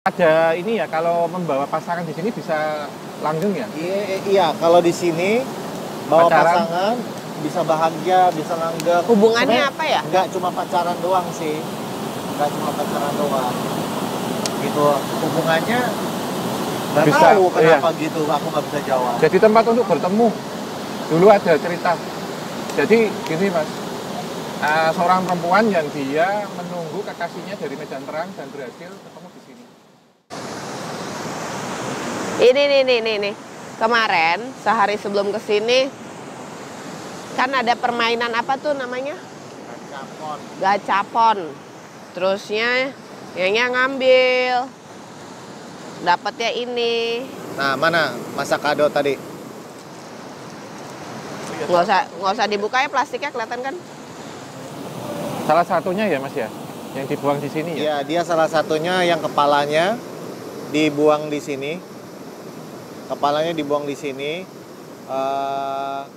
Ada ini ya, kalau membawa pasangan di sini bisa langgeng ya? Iya, kalau di sini bawa Pacaran? pasangan bisa bahagia, bisa langgeng. Hubungannya Sebenarnya apa ya? nggak cuma pacaran doang sih, nggak cuma pacaran doang. Gitu, hubungannya nggak Bisa, tahu kenapa iya. gitu, aku nggak bisa jawab. Jadi tempat untuk bertemu. Dulu ada cerita. Jadi gini mas, seorang perempuan yang dia menunggu kekasihnya dari medan perang dan berhasil ketemu di sini. Ini nih. Kemarin sehari sebelum kesini kan ada permainan apa tuh namanya? Gacapon. Gacapon. Terusnya Nyonya ngambil. Dapatnya ini. Nah, mana masa kado tadi? Nggak usah dibuka ya, plastiknya kelihatan kan? Salah satunya ya mas ya, yang dibuang di sini ya? Iya, dia salah satunya yang kepalanya dibuang di sini. Kepalanya dibuang di sini. Nah.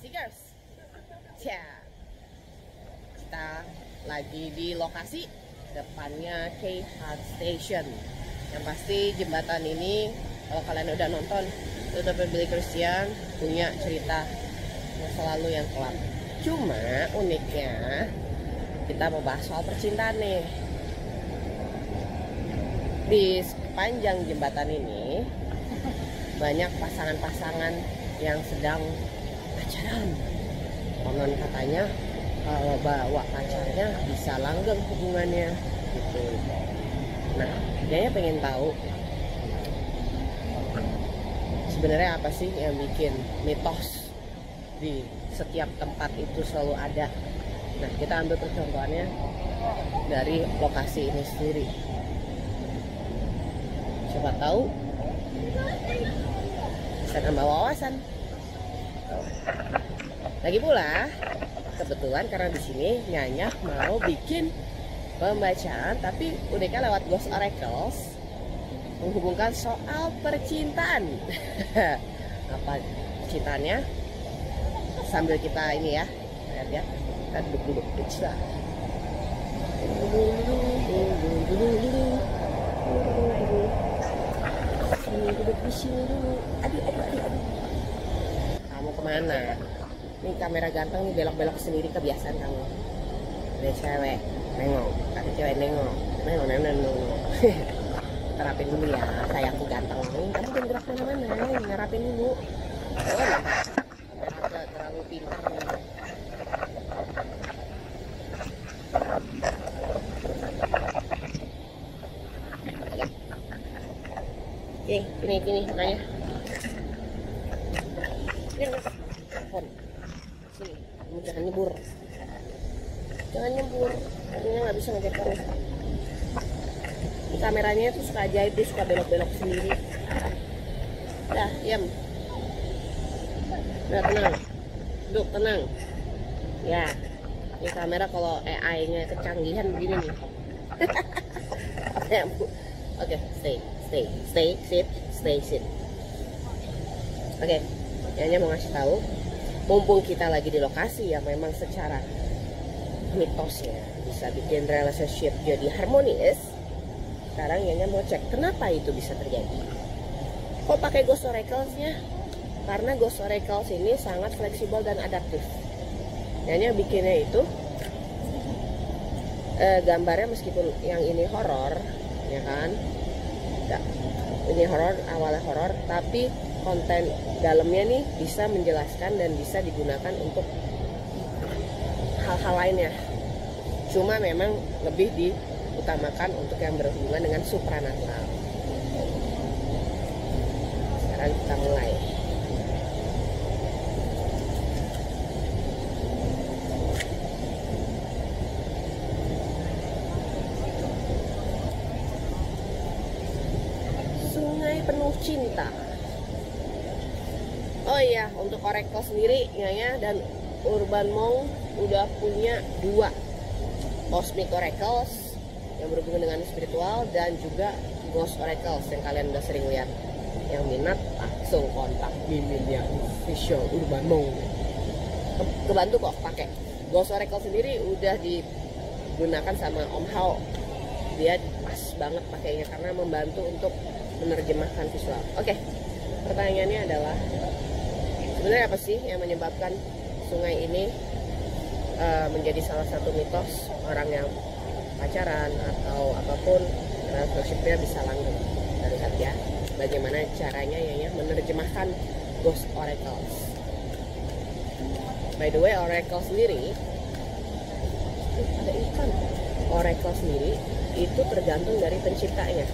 Seekers. Ya. Kita lagi di lokasi depannya K-Hart Station. Yang pasti jembatan ini kalau kalian udah nonton Tutup Billy Christian punya cerita masa lalu yang kelam. Cuma uniknya kita mau bahas soal percintaan nih. Di sepanjang jembatan ini banyak pasangan-pasangan yang sedang pacaran. Konon katanya kalau bawa pacarnya bisa langgeng hubungannya gitu. Nah, kayaknya pengen tahu sebenarnya apa sih yang bikin mitos di setiap tempat itu selalu ada. Nah, kita ambil percontohannya dari lokasi ini sendiri. Siapa tahu bisa nambah wawasan. Lagi pula kebetulan karena di sini Nyanya mau bikin pembacaan, tapi uniknya lewat Ghost Oracles, menghubungkan soal percintaan. Apa percintaannya? Sambil kita ini ya, lihat ya, kita duduk bisa. Duduk di sini dulu. Aduh. Kamu kemana? Ini kamera ganteng nih, belok-belok sendiri, kebiasaan kamu. Ada cewek nengok, ada cewek nengok. Terapin dulu ya, sayangku ganteng. Kamu jangan gerak mana-mana, ngarapin dulu. Kamera terlalu pintar. Oke, gini makanya. Telepon. Sini, kamu jangan nyebur. Artinya nggak bisa ngecek kamu. Ini kameranya tuh suka ajaib, dia suka belok-belok sendiri. Dah, diam. Udah tenang. Duduk tenang. Ya, ini kamera kalau AI-nya kecanggihan begini nih. Apa ya, Bu? Oke, sit. Oke, Nyanya mau ngasih tahu, mumpung kita lagi di lokasi yang memang secara mitosnya bisa bikin relationship jadi harmonis. Sekarang Nyanya mau cek kenapa itu bisa terjadi. Kok pakai Ghost Oracles-nya? Karena Ghost Oracles ini sangat fleksibel dan adaptif. Nyanya bikinnya itu gambarnya meskipun yang ini horor, ya kan? Ini horor, awalnya horor, tapi konten dalamnya nih bisa menjelaskan dan bisa digunakan untuk hal-hal lainnya. Cuma memang lebih diutamakan untuk yang berhubungan dengan supranatural. Sekarang kita mulai. Sungai penuh cinta. Oh iya, untuk Oracle sendiri Nyanya dan Urban Monk udah punya 2 Cosmic Oracles yang berhubungan dengan spiritual dan juga Ghost Oracles yang kalian udah sering lihat. Yang minat langsung kontak Miminnya Official Urbano. Kebantu kok pakai. Ghost Oracle sendiri udah digunakan sama Om Hao. Dia pas banget pakainya karena membantu untuk menerjemahkan visual. Oke, pertanyaannya adalah sebenarnya apa sih yang menyebabkan sungai ini menjadi salah satu mitos orang yang pacaran atau apapun relationship-nya bisa langgeng. Kita lihat ya bagaimana caranya Yaya menerjemahkan Ghost Oracles. By the way, Oracle sendiri ada ikan. Oracle sendiri itu tergantung dari penciptanya.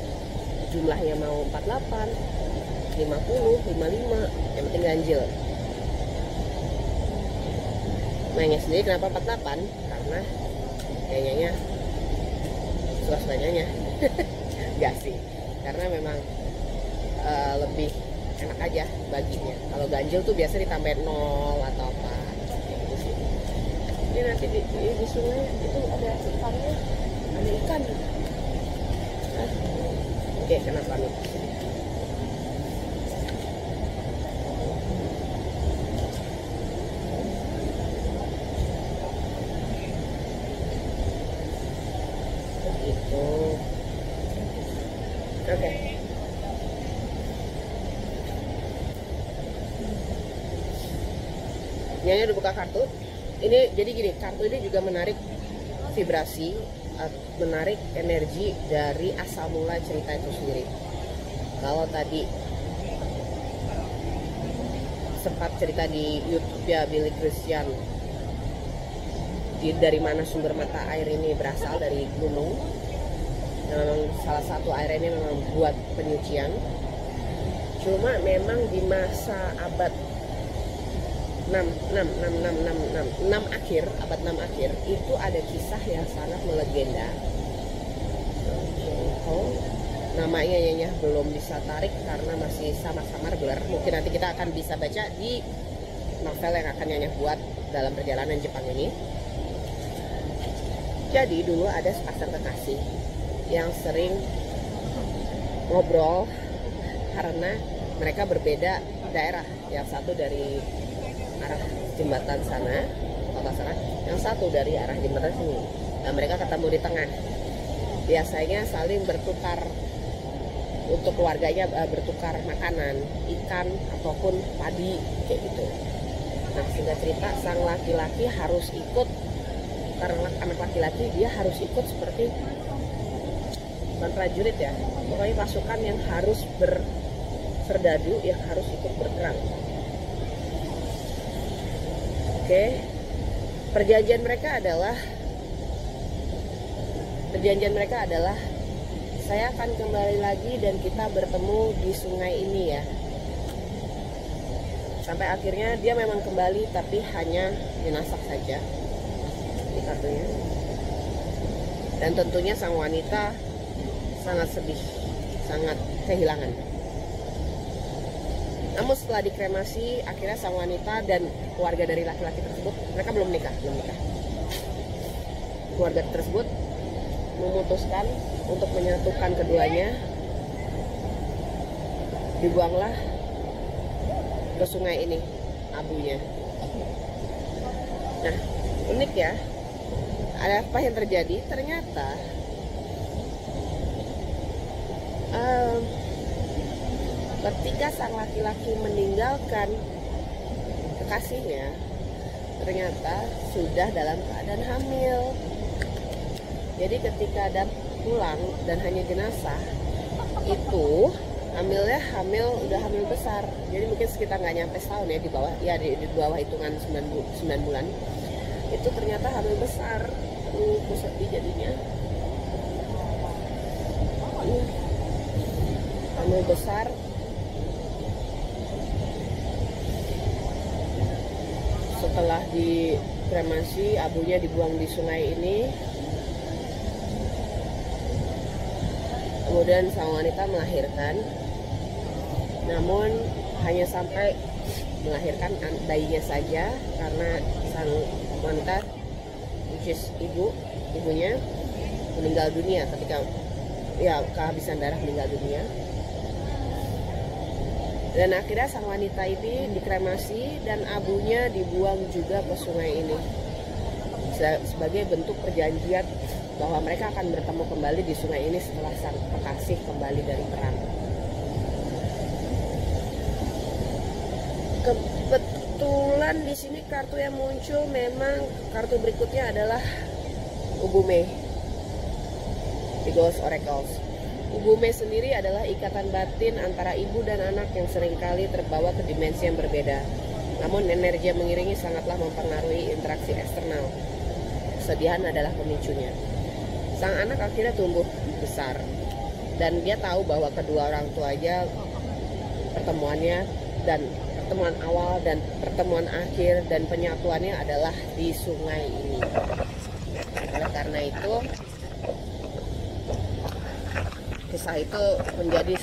Jumlahnya mau 48, 50, 55, yang penting ganjil. Mainnya sendiri kenapa 48? Karena kayaknya suasananya enggak sih, karena memang lebih enak aja baginya. Kalau ganjil tuh biasa ditambahin 0 atau apa gitu sih. Ini nanti di sungai itu ada ikannya, ada ikan. Oke, kenapa nih? Oke. Ini udah buka kartu. Ini jadi gini, kartu ini juga menarik vibrasi, menarik energi dari asal mula cerita itu sendiri. Kalau tadi sempat cerita di YouTube ya Billy Christian, dari mana sumber mata air ini berasal, dari gunung. Memang salah satu air ini memang buat penyucian. Cuma memang di masa abad 6 akhir, abad 6 akhir itu ada kisah yang sangat melegenda. Namanya Yanya belum bisa tarik karena masih samar-samar blur. Mungkin nanti kita akan bisa baca di novel yang akan Yanya buat dalam perjalanan Jepang ini. Jadi dulu ada sepasang kekasih yang sering ngobrol karena mereka berbeda daerah. Yang satu dari arah jembatan sana, yang satu dari arah jembatan sini. Nah, mereka ketemu di tengah. Biasanya saling bertukar untuk keluarganya, bertukar makanan, ikan ataupun padi kayak gitu. Nah, singkat cerita sang laki-laki harus ikut, karena anak laki-laki dia harus ikut seperti bukan prajurit ya, pokoknya pasukan yang harus berserdadu, yang harus ikut berperang. Oke, perjanjian mereka adalah saya akan kembali lagi dan kita bertemu di sungai ini ya. Sampai akhirnya dia memang kembali, tapi hanya dinasak saja di kartunya. Dan tentunya sang wanita sangat sedih, sangat kehilangan. Namun setelah dikremasi, akhirnya sang wanita dan keluarga dari laki-laki tersebut, mereka belum menikah. Keluarga tersebut memutuskan untuk menyatukan keduanya. Dibuanglah ke sungai ini abunya. Nah, unik ya. Ada apa yang terjadi? Ternyata ketika sang laki-laki meninggalkan kekasihnya, ternyata sudah dalam keadaan hamil. Jadi ketika ada pulang dan hanya jenazah, itu udah hamil besar. Jadi mungkin sekitar nggak nyampe setahun ya, di bawah hitungan 9 bulan. Itu ternyata hamil besar. Sedih jadinya. Hamil besar. Setelah dikremasi, abunya dibuang di sungai ini. Kemudian sang wanita melahirkan, namun hanya sampai melahirkan bayinya saja karena sang wanita which is ibunya meninggal dunia ketika ya kehabisan darah, meninggal dunia. Dan akhirnya sang wanita ini dikremasi dan abunya dibuang juga ke sungai ini sebagai bentuk perjanjian bahwa mereka akan bertemu kembali di sungai ini setelah sang kekasih kembali dari perang. Kebetulan di sini kartu yang muncul, memang kartu berikutnya adalah Ubume, The Ghost Oracles. Ubume sendiri adalah ikatan batin antara ibu dan anak yang seringkali terbawa ke dimensi yang berbeda. Namun energi yang mengiringi sangatlah mempengaruhi interaksi eksternal. Kesedihan adalah pemicunya. Sang anak akhirnya tumbuh besar dan dia tahu bahwa kedua orang tuanya pertemuannya dan pertemuan awal dan pertemuan akhir dan penyatuannya adalah di sungai ini. Oleh karena itu kisah itu menjadi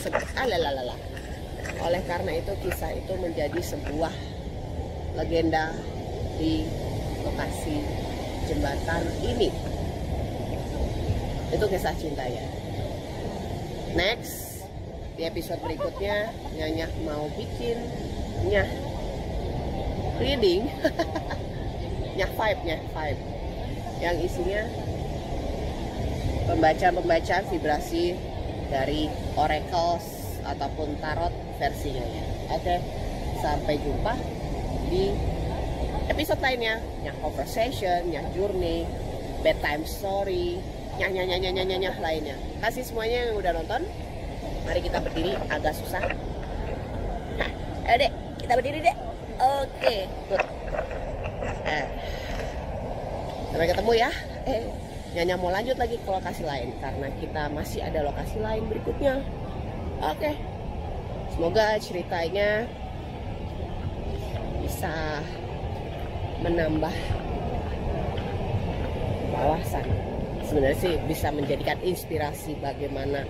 oleh karena itu kisah itu menjadi sebuah legenda di lokasi jembatan ini. Itu kisah cintanya. Next, di episode berikutnya Nyanya mau bikin reading Nyah vibe yang isinya pembacaan vibrasi dari oracles ataupun tarot versinya ya. Oke, sampai jumpa di episode lainnya. Nyah conversation, Nyah journey, bedtime story, nyah lainnya. Kasih semuanya yang udah nonton. Mari kita berdiri, agak susah. Nah, ayo dek, kita berdiri dek. Oke, good. Sampai ketemu ya. Nyanya mau lanjut lagi ke lokasi lain karena kita masih ada lokasi lain berikutnya. Oke. Semoga ceritanya bisa menambah wawasan. Sebenarnya sih bisa menjadikan inspirasi bagaimana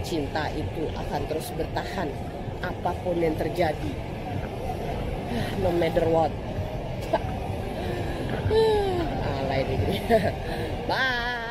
cinta itu akan terus bertahan apapun yang terjadi. No matter what. Alay ini. Bye.